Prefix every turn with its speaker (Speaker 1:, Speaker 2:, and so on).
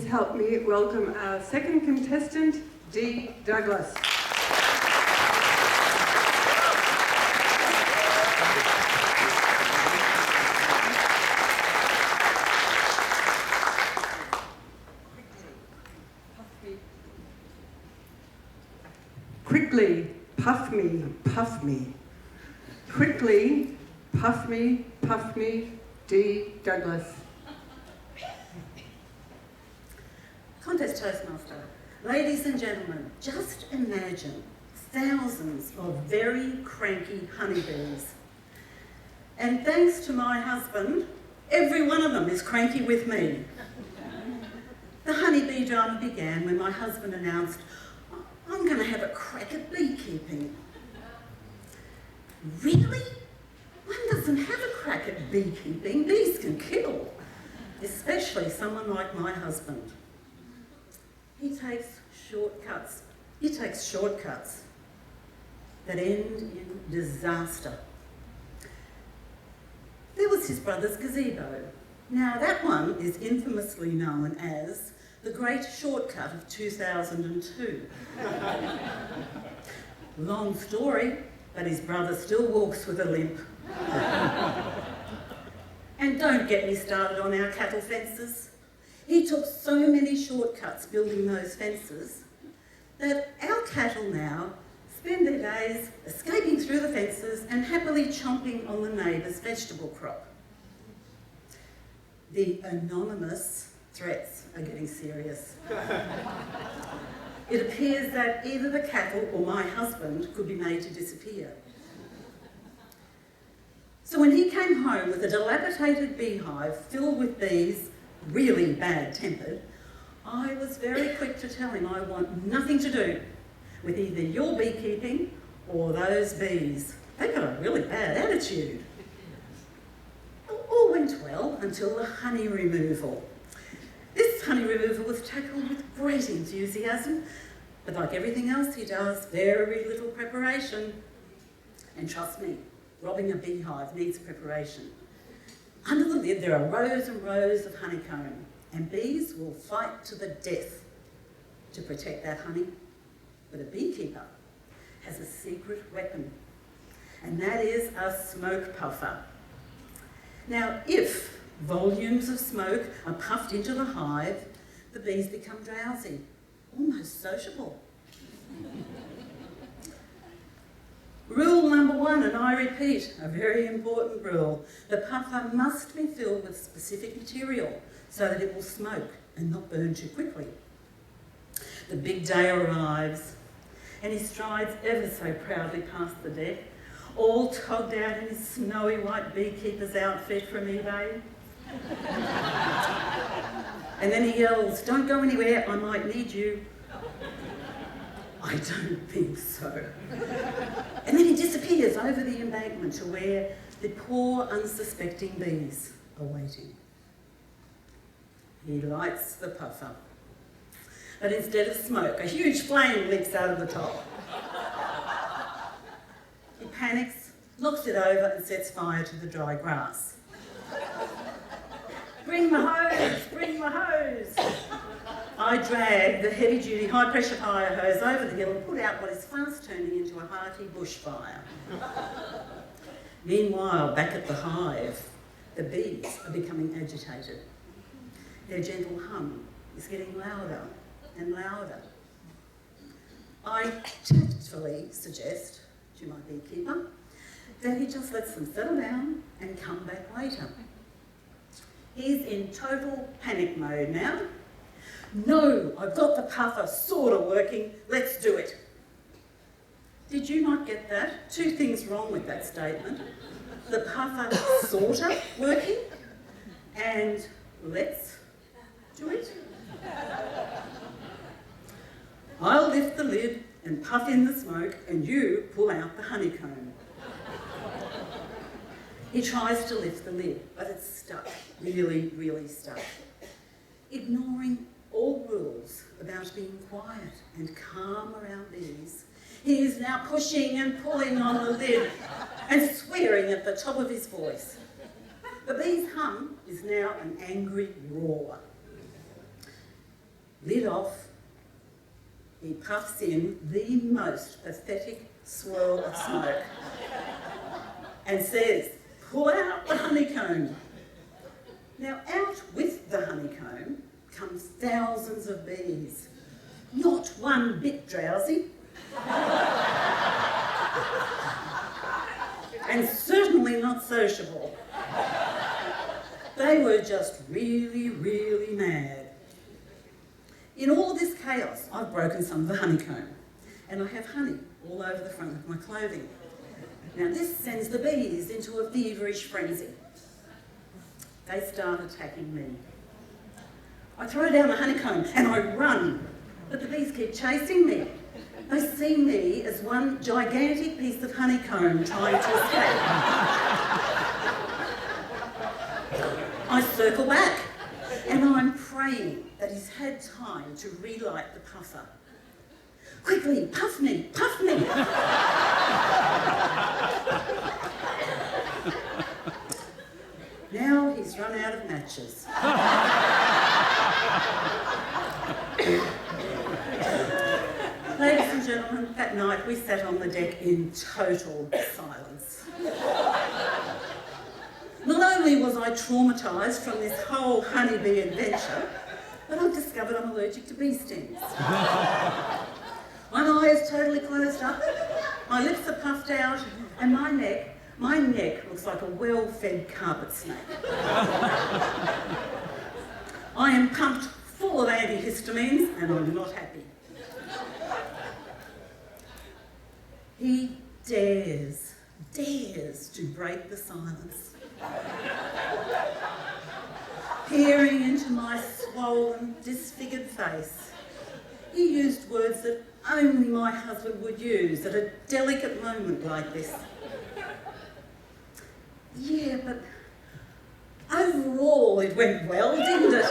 Speaker 1: help me welcome our second contestant, Dee Douglas. Quickly, puff me, puff me. Quickly, puff me, Dee Douglas.
Speaker 2: Contest Toastmaster. Ladies and gentlemen, just imagine thousands of very cranky honeybees. And thanks to my husband, every one of them is cranky with me. The honeybee drama began when my husband announced, "I'm going to have a crack at beekeeping." Really? One doesn't have a crack at beekeeping. Bees can kill, especially someone like my husband. He takes shortcuts that end in disaster. There was his brother's gazebo. Now that one is infamously known as the Great Shortcut of 2002. Long story, but his brother still walks with a limp. And don't get me started on our cattle fences. He took so many shortcuts building those fences that our cattle now spend their days escaping through the fences and happily chomping on the neighbour's vegetable crop. The anonymous threats are getting serious. It appears that either the cattle or my husband could be made to disappear. So when he came home with a dilapidated beehive filled with bees, really bad-tempered, I was very quick to tell him I want nothing to do with either your beekeeping or those bees. They've got a really bad attitude. All went well until the honey removal. This honey removal was tackled with great enthusiasm, but like everything else he does, very little preparation. And trust me, robbing a beehive needs preparation. Under the lid there are rows and rows of honeycomb, and bees will fight to the death to protect that honey. But a beekeeper has a secret weapon, and that is a smoke puffer. Now, if volumes of smoke are puffed into the hive, the bees become drowsy, almost sociable. Rule number 1, and I repeat, a very important rule: the puffer must be filled with specific material so that it will smoke and not burn too quickly. The big day arrives, and he strides ever so proudly past the deck, all togged out in his snowy white beekeeper's outfit from eBay. And then he yells, "Don't go anywhere, I might need you." I don't think so. And then he disappears over the embankment to where the poor unsuspecting bees are waiting. He lights the puffer, but instead of smoke, a huge flame leaps out of the top. He panics, knocks it over and sets fire to the dry grass. "Bring the hose, bring the hose." I drag the heavy-duty, high-pressure fire hose over the hill and put out what is fast turning into a hearty bushfire. Meanwhile, back at the hive, the bees are becoming agitated. Their gentle hum is getting louder and louder. I tactfully suggest to my beekeeper that he just lets them settle down and come back later. He's in total panic mode now. "No, I've got the puffer sort of working, let's do it." Did you not get that? Two things wrong with that statement. The puffer sort of working, and let's do it. I'll lift the lid and puff in the smoke, and you pull out the honeycomb. He tries to lift the lid, but it's stuck, really, really stuck. Ignoring all rules about being quiet and calm around bees, he is now pushing and pulling on the lid and swearing at the top of his voice. The bee's hum is now an angry roar. lid off, he puffs in the most pathetic swirl of smoke and says, "Pull out the honeycomb." Now, out with the honeycomb comes thousands of bees, not one bit drowsy, and certainly not sociable. They were just really, really mad. In all of this chaos, I've broken some of the honeycomb, and I have honey all over the front of my clothing. Now, this sends the bees into a feverish frenzy. They start attacking me. I throw down the honeycomb and I run, but the bees keep chasing me. They see me as one gigantic piece of honeycomb trying to escape. I circle back, and I'm praying that he's had time to relight the puffer. "Quickly, puff me, puff me!" Now he's run out of matches. Ladies and gentlemen, that night we sat on the deck in total silence. Not only was I traumatised from this whole honeybee adventure, but I've discovered I'm allergic to bee stings. One eye is totally closed up, my lips are puffed out, and my neck looks like a well-fed carpet snake. I am pumped full of antihistamines, and I'm not happy. He dares to break the silence. Peering into my swollen, disfigured face, he used words that only my husband would use at a delicate moment like this. "Yeah, but overall it went well, didn't it?"